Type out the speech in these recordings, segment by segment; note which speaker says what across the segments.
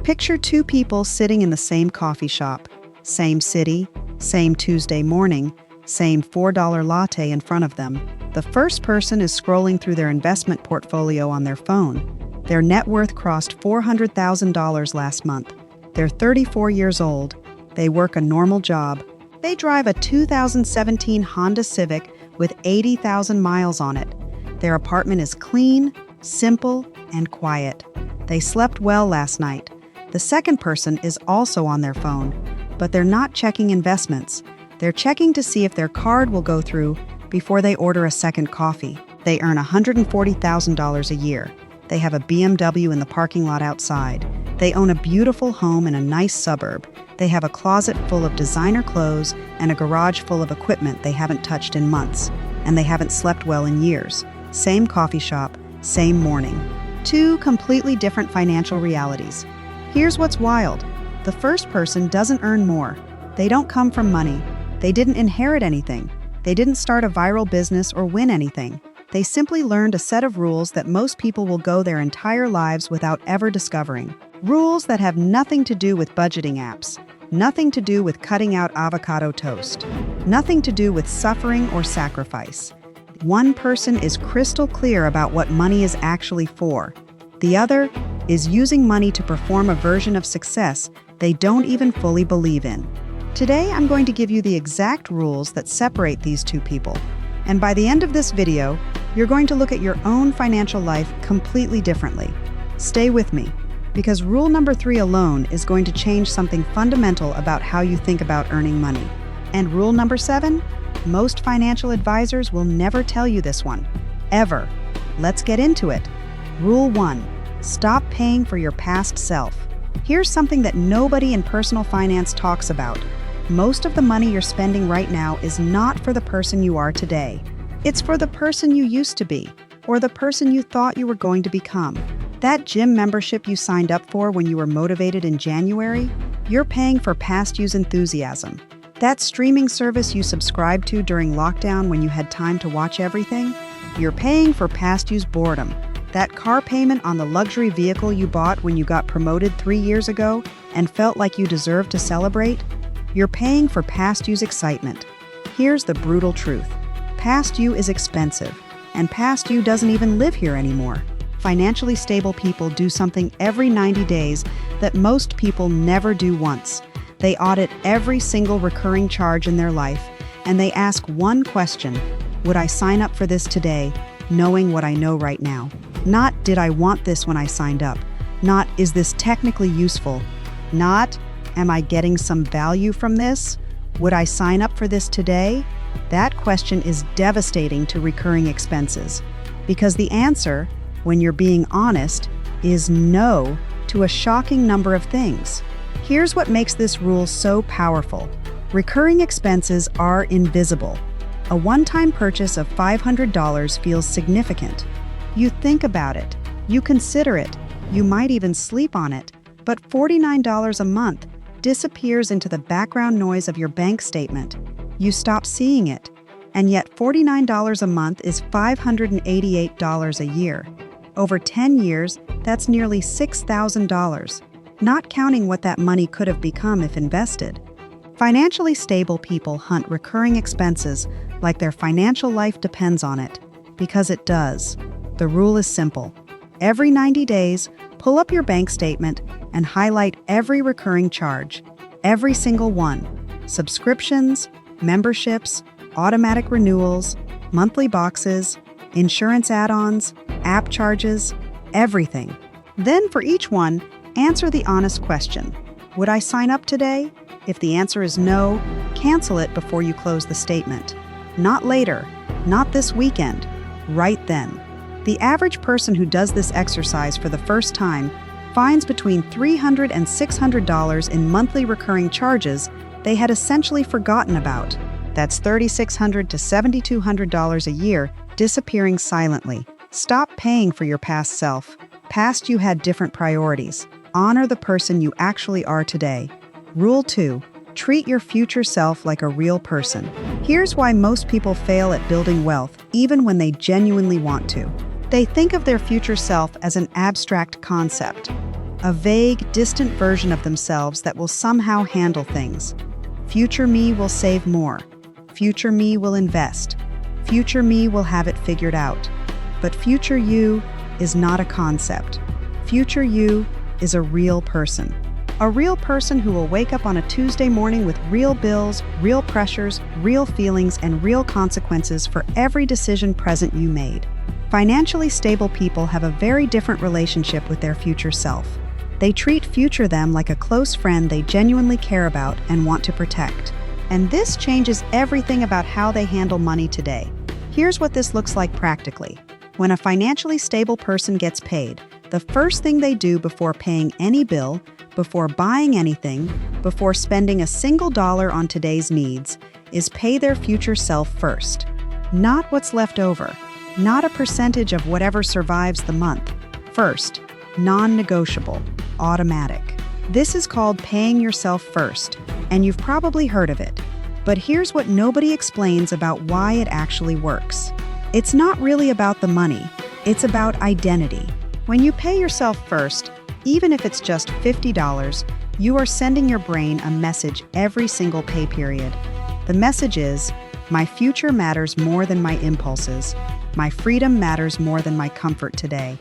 Speaker 1: Picture two people sitting in the same coffee shop, same city, same Tuesday morning, same $4 latte in front of them. The first person is scrolling through their investment portfolio on their phone. Their net worth crossed $400,000 last month. They're 34 years old. They work a normal job. They drive a 2017 Honda Civic with 80,000 miles on it. Their apartment is clean, simple, and quiet. They slept well last night. The second person is also on their phone, but they're not checking investments. They're checking to see if their card will go through before they order a second coffee. They earn $140,000 a year. They have a BMW in the parking lot outside. They own a beautiful home in a nice suburb. They have a closet full of designer clothes and a garage full of equipment they haven't touched in months. And they haven't slept well in years. Same coffee shop, same morning. Two completely different financial realities. Here's what's wild. The first person doesn't earn more. They don't come from money. They didn't inherit anything. They didn't start a viral business or win anything. They simply learned a set of rules that most people will go their entire lives without ever discovering. Rules that have nothing to do with budgeting apps, nothing to do with cutting out avocado toast, nothing to do with suffering or sacrifice. One person is crystal clear about what money is actually for. The other is using money to perform a version of success they don't even fully believe in. Today, I'm going to give you the exact rules that separate these two people. And by the end of this video, you're going to look at your own financial life completely differently. Stay with me, because rule number 3 alone is going to change something fundamental about how you think about earning money. And rule number 7, most financial advisors will never tell you this one, ever. Let's get into it. Rule 1, stop paying for your past self. Here's something that nobody in personal finance talks about. Most of the money you're spending right now is not for the person you are today. It's for the person you used to be, or the person you thought you were going to become. That gym membership you signed up for when you were motivated in January, you're paying for past you's enthusiasm. That streaming service you subscribed to during lockdown when you had time to watch everything, you're paying for past you's boredom. That car payment on the luxury vehicle you bought when you got promoted 3 years ago and felt like you deserved to celebrate, you're paying for past you's excitement. Here's the brutal truth. Past you is expensive, and past you doesn't even live here anymore. Financially stable people do something every 90 days that most people never do once. They audit every single recurring charge in their life, and they ask one question: would I sign up for this today, knowing what I know right now? Not, did I want this when I signed up? Not, is this technically useful? Not, am I getting some value from this? Would I sign up for this today? That question is devastating to recurring expenses, because the answer, when you're being honest, is no to a shocking number of things. Here's what makes this rule so powerful. Recurring expenses are invisible. A one-time purchase of $500 feels significant. You think about it, you consider it, you might even sleep on it, but $49 a month disappears into the background noise of your bank statement. You stop seeing it, and yet $49 a month is $588 a year. Over 10 years, that's nearly $6,000, not counting what that money could have become if invested. Financially stable people hunt recurring expenses like their financial life depends on it, because it does. The rule is simple. Every 90 days, pull up your bank statement and highlight every recurring charge, every single one. Subscriptions, memberships, automatic renewals, monthly boxes, insurance add-ons, app charges, everything. Then for each one, answer the honest question. Would I sign up today? If the answer is no, cancel it before you close the statement. Not later, not this weekend, right then. The average person who does this exercise for the first time finds between $300 and $600 in monthly recurring charges they had essentially forgotten about. That's $3,600 to $7,200 a year disappearing silently. Stop paying for your past self. Past you had different priorities. Honor the person you actually are today. Rule 2. Treat your future self like a real person. Here's why most people fail at building wealth, even when they genuinely want to. They think of their future self as an abstract concept. a vague, distant version of themselves that will somehow handle things. Future me will save more. Future me will invest. Future me will have it figured out. But future you is not a concept. Future you is a real person. A real person who will wake up on a Tuesday morning with real bills, real pressures, real feelings, and real consequences for every decision present you made. Financially stable people have a very different relationship with their future self. They treat future them like a close friend they genuinely care about and want to protect. And this changes everything about how they handle money today. Here's what this looks like practically. When a financially stable person gets paid, the first thing they do before paying any bill, before buying anything, before spending a single dollar on today's needs, is pay their future self first. Not what's left over, not a percentage of whatever survives the month. First, non-negotiable, automatic. This is called paying yourself first, and you've probably heard of it. But here's what nobody explains about why it actually works. It's not really about the money, it's about identity. When you pay yourself first, even if it's just $50, you are sending your brain a message every single pay period. The message is, my future matters more than my impulses. My freedom matters more than my comfort today.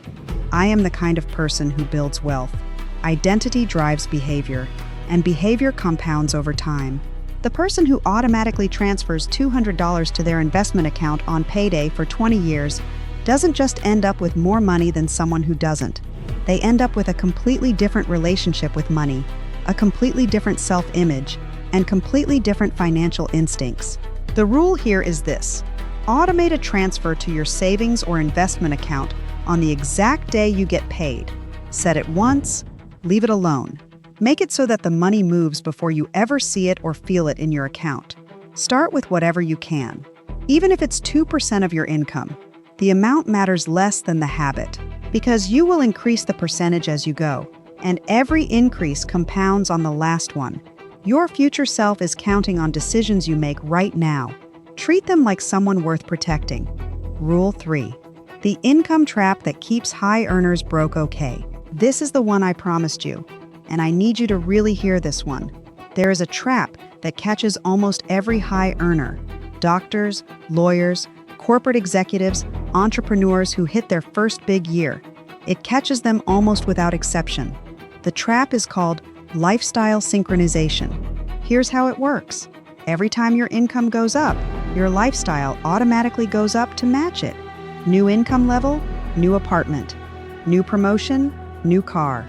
Speaker 1: I am the kind of person who builds wealth. Identity drives behavior, and behavior compounds over time. The person who automatically transfers $200 to their investment account on payday for 20 years doesn't just end up with more money than someone who doesn't. They end up with a completely different relationship with money, a completely different self-image, and completely different financial instincts. The rule here is this: automate a transfer to your savings or investment account on the exact day you get paid. Set it once, leave it alone. Make it so that the money moves before you ever see it or feel it in your account. Start with whatever you can. Even if it's 2% of your income, the amount matters less than the habit, because you will increase the percentage as you go, and every increase compounds on the last one. Your future self is counting on decisions you make right now. Treat them like someone worth protecting. Rule 3. The income trap that keeps high earners broke. Okay, this is the one I promised you, and I need you to really hear this one. There is a trap that catches almost every high earner. Doctors, lawyers, corporate executives, entrepreneurs who hit their first big year. It catches them almost without exception. The trap is called lifestyle synchronization. Here's how it works. Every time your income goes up, your lifestyle automatically goes up to match it. New income level, new apartment. New promotion, new car.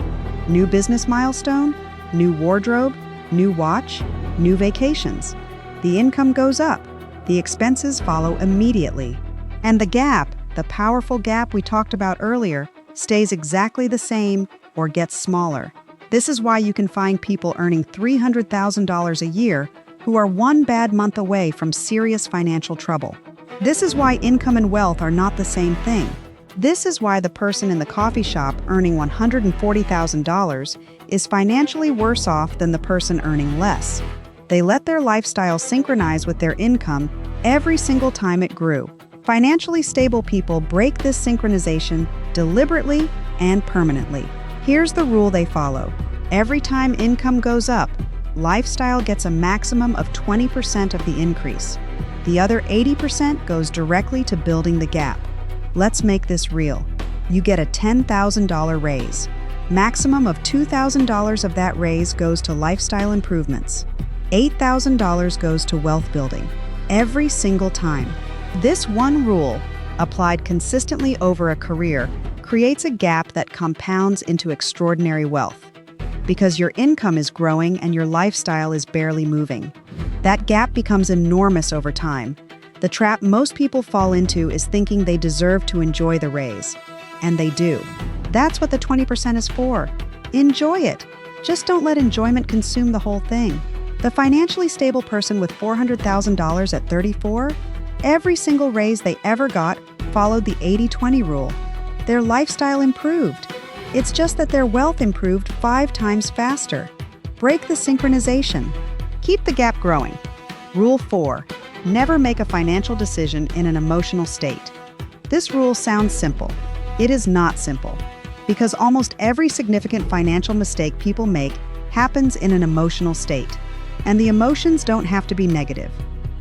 Speaker 1: New business milestone, new wardrobe, new watch, new vacations. The income goes up. The expenses follow immediately. And the gap, the powerful gap we talked about earlier, stays exactly the same or gets smaller. This is why you can find people earning $300,000 a year who are one bad month away from serious financial trouble. This is why income and wealth are not the same thing. This is why the person in the coffee shop earning $140,000 is financially worse off than the person earning less. They let their lifestyle synchronize with their income every single time it grew. Financially stable people break this synchronization deliberately and permanently. Here's the rule they follow. Every time income goes up, lifestyle gets a maximum of 20% of the increase. The other 80% goes directly to building the gap. Let's make this real. You get a $10,000 raise. Maximum of $2,000 of that raise goes to lifestyle improvements. $8,000 goes to wealth building. Every single time. This one rule, applied consistently over a career, creates a gap that compounds into extraordinary wealth. Because your income is growing and your lifestyle is barely moving. That gap becomes enormous over time. The trap most people fall into is thinking they deserve to enjoy the raise. And they do. That's what the 20% is for. Enjoy it. Just don't let enjoyment consume the whole thing. The financially stable person with $400,000 at 34, every single raise they ever got followed the 80-20 rule. Their lifestyle improved. It's just that their wealth improved 5 times faster. Break the synchronization. Keep the gap growing. Rule 4. Never make a financial decision in an emotional state. This rule sounds simple. It is not simple. Because almost every significant financial mistake people make happens in an emotional state. And the emotions don't have to be negative.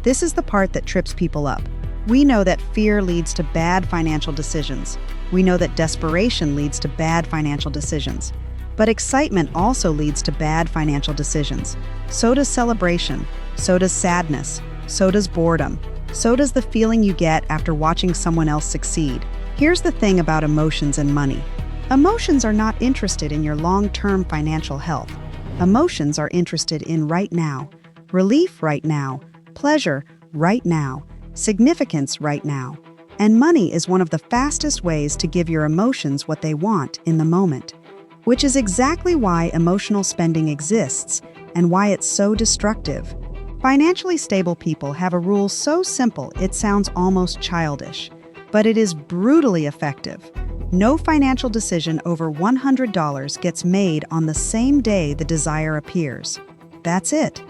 Speaker 1: This is the part that trips people up. We know that fear leads to bad financial decisions. We know that desperation leads to bad financial decisions. But excitement also leads to bad financial decisions. So does celebration. So does sadness. So does boredom. So does the feeling you get after watching someone else succeed. Here's the thing about emotions and money. Emotions are not interested in your long-term financial health. Emotions are interested in right now. Relief right now. Pleasure right now. Significance right now. And money is one of the fastest ways to give your emotions what they want in the moment. Which is exactly why emotional spending exists and why it's so destructive. Financially stable people have a rule so simple it sounds almost childish, but it is brutally effective. No financial decision over $100 gets made on the same day the desire appears. That's it.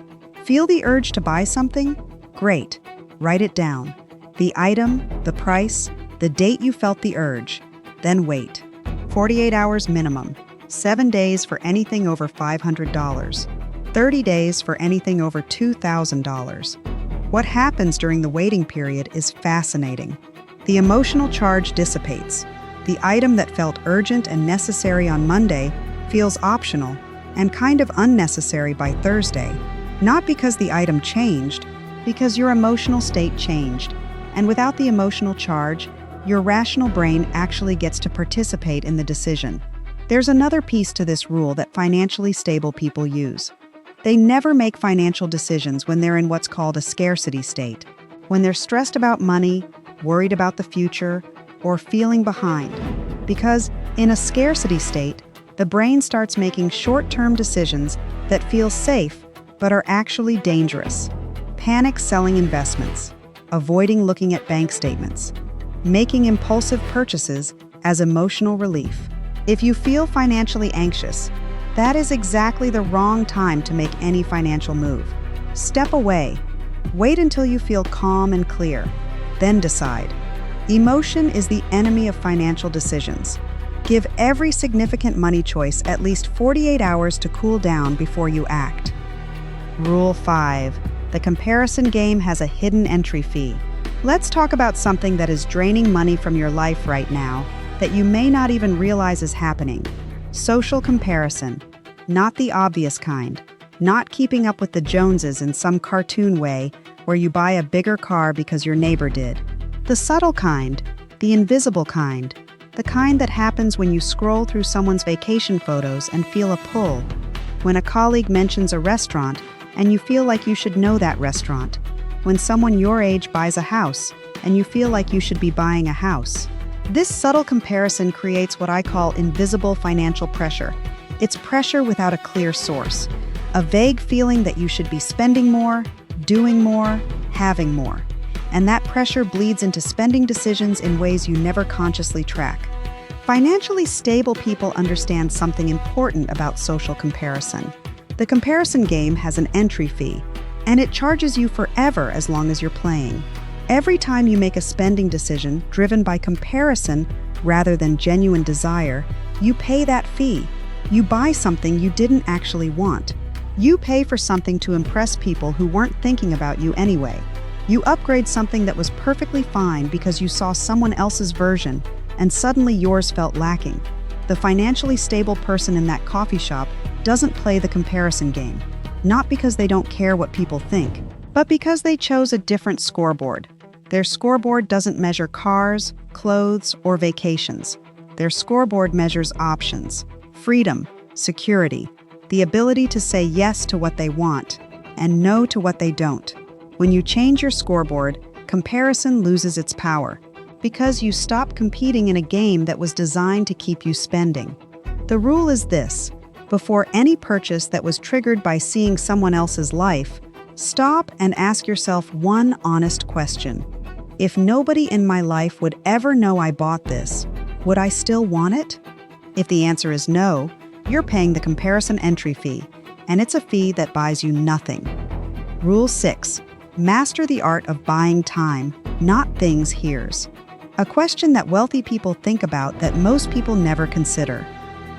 Speaker 1: Feel the urge to buy something? Great. Write it down. The item, the price, the date you felt the urge. Then wait. 48 hours minimum. 7 days for anything over $500. 30 days for anything over $2,000. What happens during the waiting period is fascinating. The emotional charge dissipates. The item that felt urgent and necessary on Monday feels optional and kind of unnecessary by Thursday. Not because the item changed, because your emotional state changed. And without the emotional charge, your rational brain actually gets to participate in the decision. There's another piece to this rule that financially stable people use. They never make financial decisions when they're in what's called a scarcity state, when they're stressed about money, worried about the future, or feeling behind. Because in a scarcity state, the brain starts making short-term decisions that feel safe but are actually dangerous. Panic selling investments, avoiding looking at bank statements, making impulsive purchases as emotional relief. If you feel financially anxious, that is exactly the wrong time to make any financial move. Step away. Wait until you feel calm and clear. Then decide. Emotion is the enemy of financial decisions. Give every significant money choice at least 48 hours to cool down before you act. Rule 5. The comparison game has a hidden entry fee. Let's talk about something that is draining money from your life right now that you may not even realize is happening. Social comparison. Not the obvious kind. Not keeping up with the Joneses in some cartoon way where you buy a bigger car because your neighbor did. The subtle kind. The invisible kind. The kind that happens when you scroll through someone's vacation photos and feel a pull. When a colleague mentions a restaurant and you feel like you should know that restaurant. When someone your age buys a house and you feel like you should be buying a house. This subtle comparison creates what I call invisible financial pressure. It's pressure without a clear source. A vague feeling that you should be spending more, doing more, having more. And that pressure bleeds into spending decisions in ways you never consciously track. Financially stable people understand something important about social comparison. The comparison game has an entry fee, and it charges you forever as long as you're playing. Every time you make a spending decision driven by comparison rather than genuine desire, you pay that fee. You buy something you didn't actually want. You pay for something to impress people who weren't thinking about you anyway. You upgrade something that was perfectly fine because you saw someone else's version, and suddenly yours felt lacking. The financially stable person in that coffee shop doesn't play the comparison game, not because they don't care what people think, but because they chose a different scoreboard. Their scoreboard doesn't measure cars, clothes, or vacations. Their scoreboard measures options, freedom, security, the ability to say yes to what they want and no to what they don't. When you change your scoreboard, comparison loses its power because you stop competing in a game that was designed to keep you spending. The rule is this: before any purchase that was triggered by seeing someone else's life, stop and ask yourself one honest question. If nobody in my life would ever know I bought this, would I still want it? If the answer is no, you're paying the comparison entry fee, and it's a fee that buys you nothing. Rule 6. Master the art of buying time, not things. Here's. A question that wealthy people think about that most people never consider.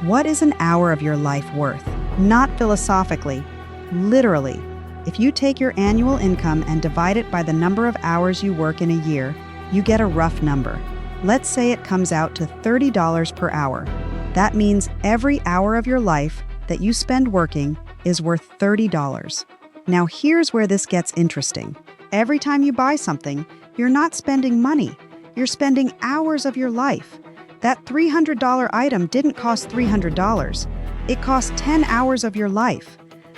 Speaker 1: What is an hour of your life worth? Not philosophically, literally. If you take your annual income and divide it by the number of hours you work in a year, you get a rough number. Let's say it comes out to $30 per hour. That means every hour of your life that you spend working is worth $30. Now here's where this gets interesting. Every time you buy something, you're not spending money. You're spending hours of your life. That $300 item didn't cost $300. It cost 10 hours of your life.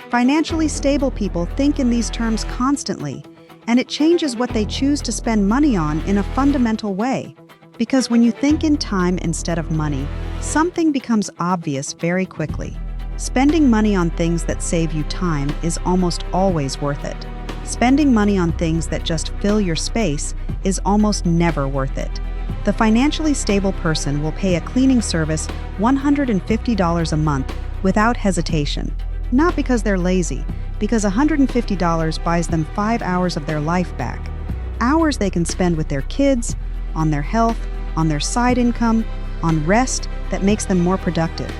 Speaker 1: Financially stable people think in these terms constantly, and it changes what they choose to spend money on in a fundamental way. Because when you think in time instead of money, something becomes obvious very quickly. Spending money on things that save you time is almost always worth it. Spending money on things that just fill your space is almost never worth it. The financially stable person will pay a cleaning service $150 a month without hesitation. Not because they're lazy, because $150 buys them 5 hours of their life back. Hours they can spend with their kids, on their health, on their side income, on rest that makes them more productive.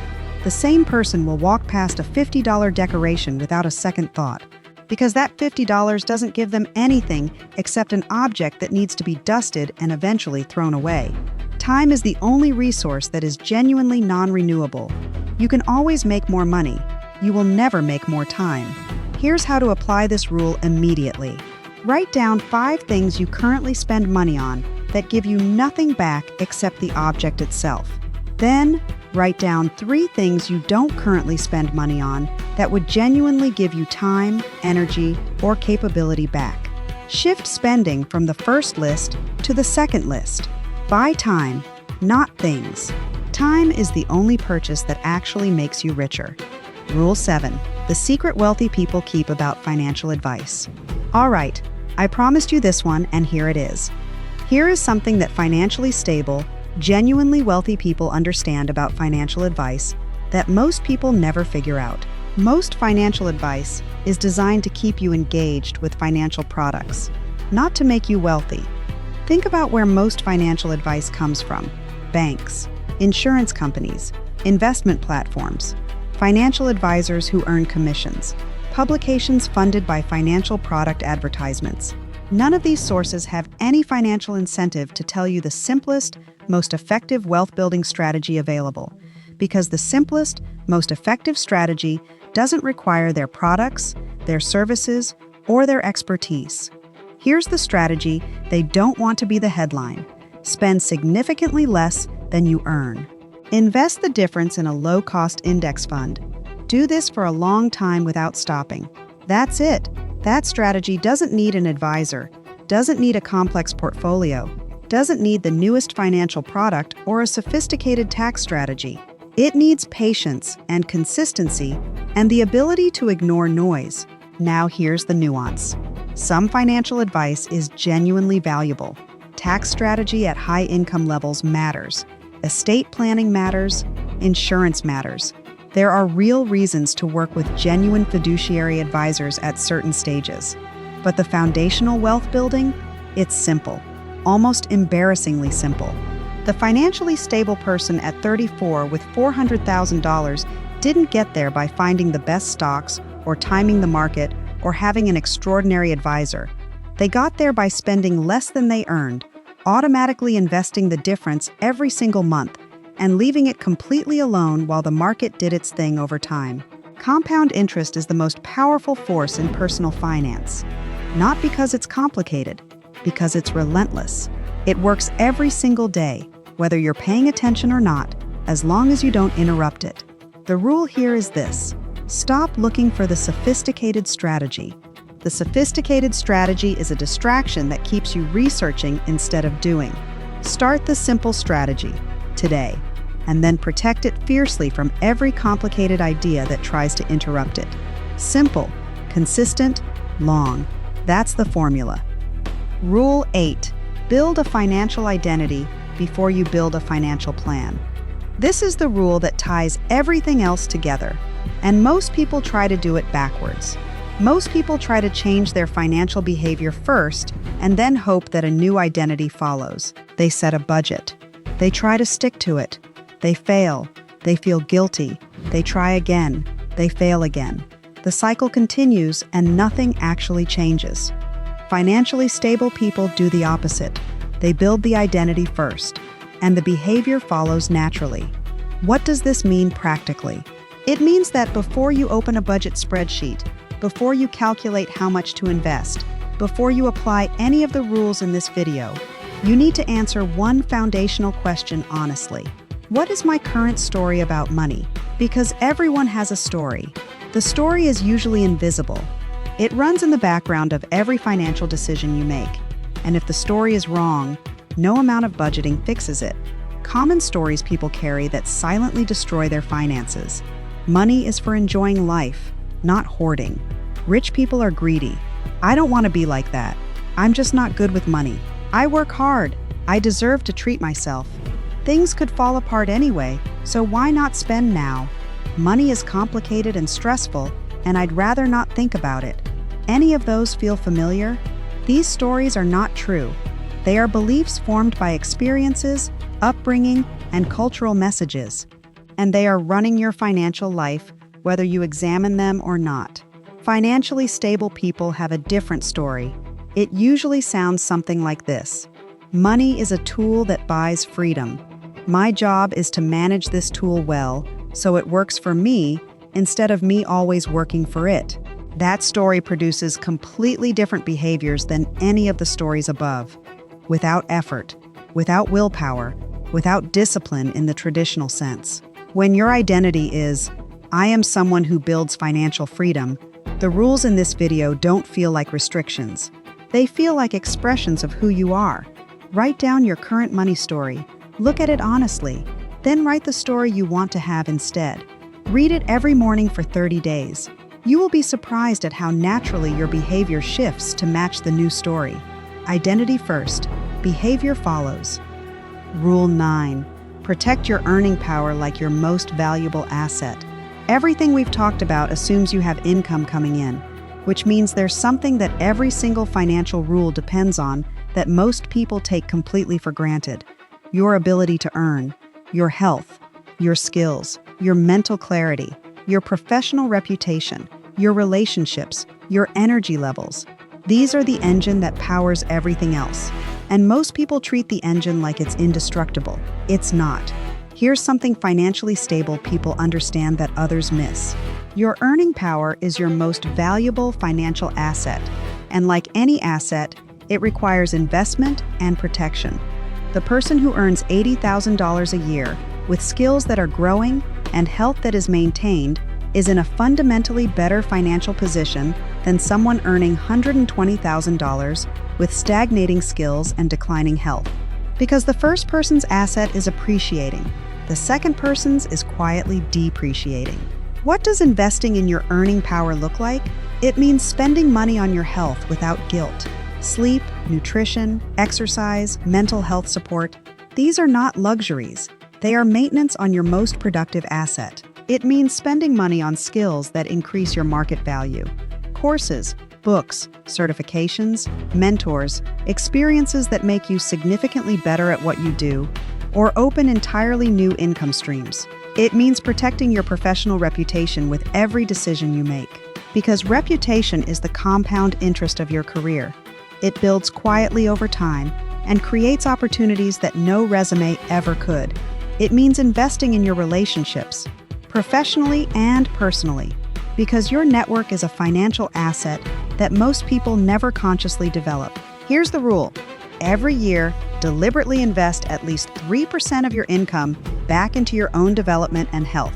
Speaker 1: The same person will walk past a $50 decoration without a second thought, because that $50 doesn't give them anything except an object that needs to be dusted and eventually thrown away. Time is the only resource that is genuinely non-renewable. You can always make more money. You will never make more time. Here's how to apply this rule immediately. Write down 5 things you currently spend money on that give you nothing back except the object itself. Then, write down 3 things you don't currently spend money on that would genuinely give you time, energy, or capability back. Shift spending from the first list to the second list. Buy time, not things. Time is the only purchase that actually makes you richer. Rule 7. The secret wealthy people keep about financial advice. All right, I promised you this one, and here it is. Here is something that financially stable, genuinely wealthy people understand about financial advice that most people never figure out. Most financial advice is designed to keep you engaged with financial products, not to make you wealthy. Think about where most financial advice comes from: banks, insurance companies, investment platforms, financial advisors who earn commissions, publications funded by financial product advertisements. None of these sources have any financial incentive to tell you the simplest, most effective wealth-building strategy available, because the simplest, most effective strategy doesn't require their products, their services, or their expertise. Here's the strategy they don't want to be the headline. Spend significantly less than you earn. Invest the difference in a low-cost index fund. Do this for a long time without stopping. That's it. That strategy doesn't need an advisor, doesn't need a complex portfolio, doesn't need the newest financial product or a sophisticated tax strategy. It needs patience and consistency and the ability to ignore noise. Now here's the nuance. Some financial advice is genuinely valuable. Tax strategy at high income levels matters. Estate planning matters. Insurance matters. There are real reasons to work with genuine fiduciary advisors at certain stages. But the foundational wealth building? It's simple. Almost embarrassingly simple. The financially stable person at 34 with $400,000 didn't get there by finding the best stocks or timing the market or having an extraordinary advisor. They got there by spending less than they earned, automatically investing the difference every single month, and leaving it completely alone while the market did its thing over time. Compound interest is the most powerful force in personal finance. Not because it's complicated, because it's relentless. It works every single day, whether you're paying attention or not, as long as you don't interrupt it. The rule here is this: stop looking for the sophisticated strategy. The sophisticated strategy is a distraction that keeps you researching instead of doing. Start the simple strategy today, and then protect it fiercely from every complicated idea that tries to interrupt it. Simple, consistent, long. That's the formula. Rule 8. Build a financial identity before you build a financial plan. This is the rule that ties everything else together, and most people try to do it backwards. Most people try to change their financial behavior first and then hope that a new identity follows. They set a budget. They try to stick to it. They fail. They feel guilty. They try again. They fail again. The cycle continues and nothing actually changes. Financially stable people do the opposite. They build the identity first, and the behavior follows naturally. What does this mean practically? It means that before you open a budget spreadsheet, before you calculate how much to invest, before you apply any of the rules in this video, you need to answer one foundational question honestly. What is my current story about money? Because everyone has a story. The story is usually invisible. It runs in the background of every financial decision you make. And if the story is wrong, no amount of budgeting fixes it. Common stories people carry that silently destroy their finances. Money is for enjoying life, not hoarding. Rich people are greedy. I don't want to be like that. I'm just not good with money. I work hard. I deserve to treat myself. Things could fall apart anyway, so why not spend now? Money is complicated and stressful, and I'd rather not think about it. Any of those feel familiar? These stories are not true. They are beliefs formed by experiences, upbringing, and cultural messages. And they are running your financial life, whether you examine them or not. Financially stable people have a different story. It usually sounds something like this. Money is a tool that buys freedom. My job is to manage this tool well, so it works for me instead of me always working for it. That story produces completely different behaviors than any of the stories above. Without effort, without willpower, without discipline in the traditional sense. When your identity is, I am someone who builds financial freedom, the rules in this video don't feel like restrictions. They feel like expressions of who you are. Write down your current money story. Look at it honestly. Then write the story you want to have instead. Read it every morning for 30 days. You will be surprised at how naturally your behavior shifts to match the new story. Identity first, behavior follows. Rule 9. Protect your earning power like your most valuable asset. Everything we've talked about assumes you have income coming in, which means there's something that every single financial rule depends on that most people take completely for granted. Your ability to earn, your health, your skills, your mental clarity, your professional reputation, your relationships, your energy levels. These are the engine that powers everything else. And most people treat the engine like it's indestructible. It's not. Here's something financially stable people understand that others miss. Your earning power is your most valuable financial asset. And like any asset, it requires investment and protection. The person who earns $80,000 a year with skills that are growing and health that is maintained is in a fundamentally better financial position than someone earning $120,000 with stagnating skills and declining health. Because the first person's asset is appreciating, the second person's is quietly depreciating. What does investing in your earning power look like? It means spending money on your health without guilt. Sleep, nutrition, exercise, mental health support. These are not luxuries. They are maintenance on your most productive asset. It means spending money on skills that increase your market value. Courses, books, certifications, mentors, experiences that make you significantly better at what you do, or open entirely new income streams. It means protecting your professional reputation with every decision you make. Because reputation is the compound interest of your career. It builds quietly over time and creates opportunities that no resume ever could. It means investing in your relationships, professionally and personally, because your network is a financial asset that most people never consciously develop. Here's the rule. Every year, deliberately invest at least 3% of your income back into your own development and health,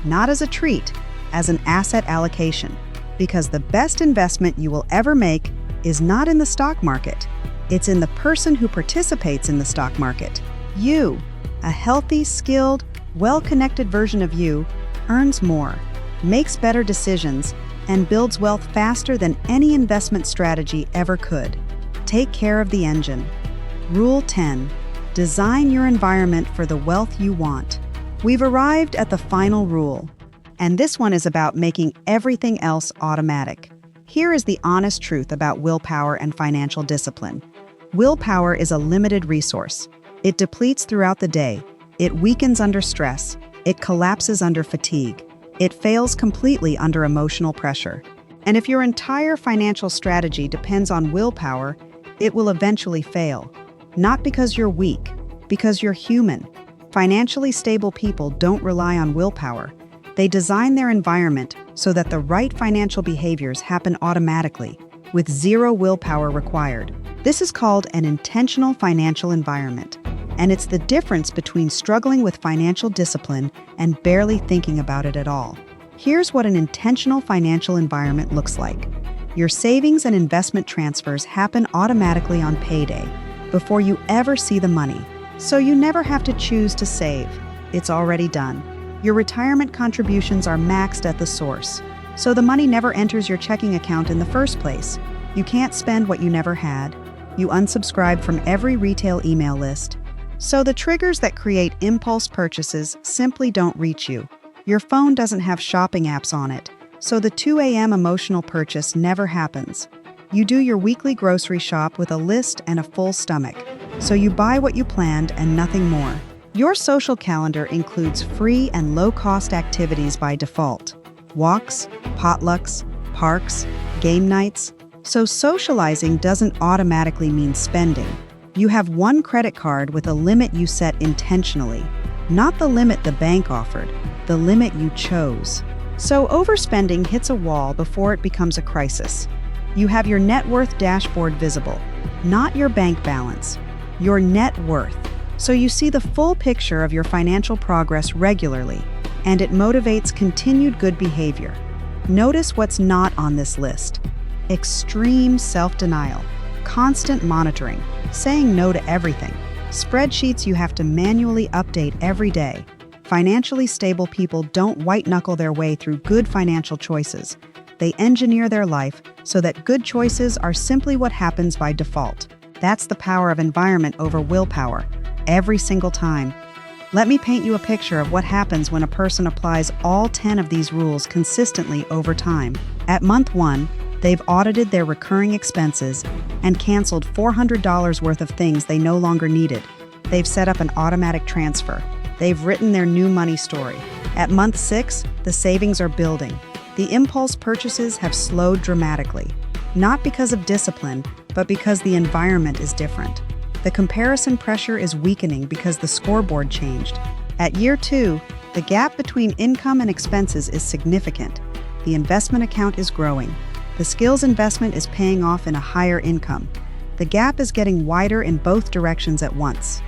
Speaker 1: not as a treat, as an asset allocation. Because the best investment you will ever make is not in the stock market. It's in the person who participates in the stock market. You, a healthy, skilled, well-connected version of you, earns more, makes better decisions, and builds wealth faster than any investment strategy ever could. Take care of the engine. Rule 10. Design your environment for the wealth you want. We've arrived at the final rule, and this one is about making everything else automatic. Here is the honest truth about willpower and financial discipline. Willpower is a limited resource. It depletes throughout the day. It weakens under stress. It collapses under fatigue. It fails completely under emotional pressure. And if your entire financial strategy depends on willpower, it will eventually fail. Not because you're weak, because you're human. Financially stable people don't rely on willpower. They design their environment so that the right financial behaviors happen automatically, with zero willpower required. This is called an intentional financial environment, and it's the difference between struggling with financial discipline and barely thinking about it at all. Here's what an intentional financial environment looks like. Your savings and investment transfers happen automatically on payday, before you ever see the money. So you never have to choose to save. It's already done. Your retirement contributions are maxed at the source, so the money never enters your checking account in the first place. You can't spend what you never had. You unsubscribe from every retail email list. So the triggers that create impulse purchases simply don't reach you. Your phone doesn't have shopping apps on it, so the 2 a.m. emotional purchase never happens. You do your weekly grocery shop with a list and a full stomach, so you buy what you planned and nothing more. Your social calendar includes free and low-cost activities by default: walks, potlucks, parks, game nights. So socializing doesn't automatically mean spending. You have one credit card with a limit you set intentionally, not the limit the bank offered, the limit you chose. So overspending hits a wall before it becomes a crisis. You have your net worth dashboard visible, not your bank balance, your net worth. So you see the full picture of your financial progress regularly, and it motivates continued good behavior. Notice what's not on this list: extreme self-denial, constant monitoring, saying no to everything, spreadsheets you have to manually update every day. Financially stable people don't white-knuckle their way through good financial choices. They engineer their life so that good choices are simply what happens by default. That's the power of environment over willpower, every single time. Let me paint you a picture of what happens when a person applies all 10 of these rules consistently over time. At month 1, they've audited their recurring expenses and canceled $400 worth of things they no longer needed. They've set up an automatic transfer. They've written their new money story. At month 6, the savings are building. The impulse purchases have slowed dramatically, not because of discipline, but because the environment is different. The comparison pressure is weakening because the scoreboard changed. At year 2, the gap between income and expenses is significant. The investment account is growing. The skills investment is paying off in a higher income. The gap is getting wider in both directions at once.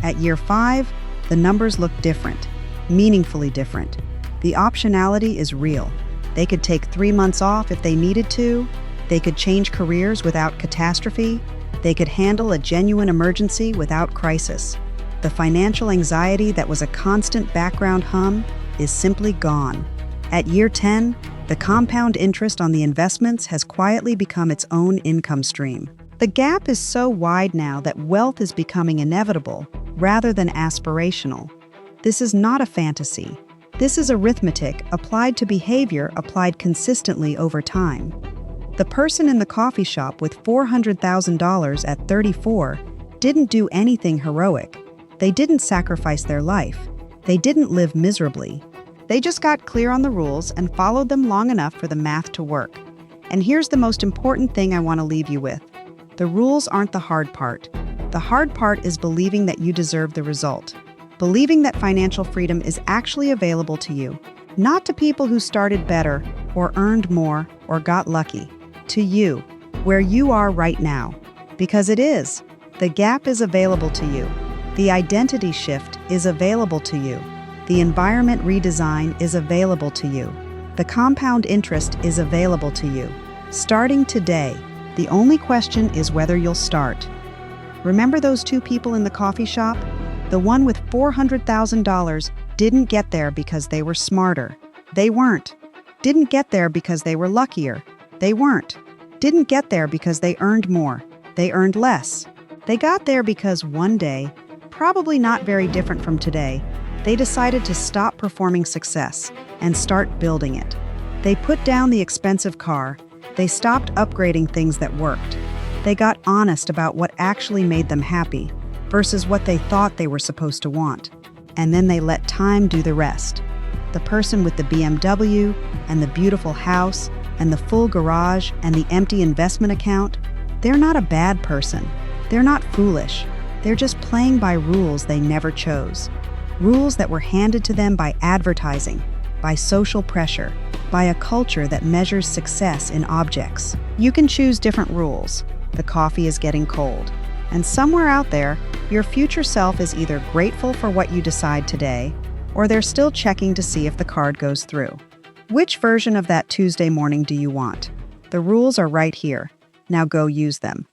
Speaker 1: At year 5, the numbers look different, meaningfully different. The optionality is real. They could take 3 months off if they needed to. They could change careers without catastrophe. They could handle a genuine emergency without crisis. The financial anxiety that was a constant background hum is simply gone. At year 10, the compound interest on the investments has quietly become its own income stream. The gap is so wide now that wealth is becoming inevitable rather than aspirational. This is not a fantasy. This is arithmetic applied to behavior applied consistently over time. The person in the coffee shop with $400,000 at 34 didn't do anything heroic. They didn't sacrifice their life. They didn't live miserably. They just got clear on the rules and followed them long enough for the math to work. And here's the most important thing I want to leave you with. The rules aren't the hard part. The hard part is believing that you deserve the result. Believing that financial freedom is actually available to you, not to people who started better or earned more or got lucky. To you, where you are right now. Because it is. The gap is available to you. The identity shift is available to you. The environment redesign is available to you. The compound interest is available to you. Starting today, the only question is whether you'll start. Remember those 2 people in the coffee shop? The one with $400,000 didn't get there because they were smarter. They weren't. Didn't get there because they were luckier. They weren't. Didn't get there because they earned more. They earned less. They got there because one day, probably not very different from today, they decided to stop performing success and start building it. They put down the expensive car, They stopped upgrading things that worked. They got honest about what actually made them happy versus what they thought they were supposed to want. And then they let time do the rest. The person with the BMW and the beautiful house and the full garage and the empty investment account, they're not a bad person. They're not foolish. They're just playing by rules they never chose. Rules that were handed to them by advertising, by social pressure, by a culture that measures success in objects. You can choose different rules. The coffee is getting cold. And somewhere out there, your future self is either grateful for what you decide today, or they're still checking to see if the card goes through. Which version of that Tuesday morning do you want? The rules are right here. Now go use them.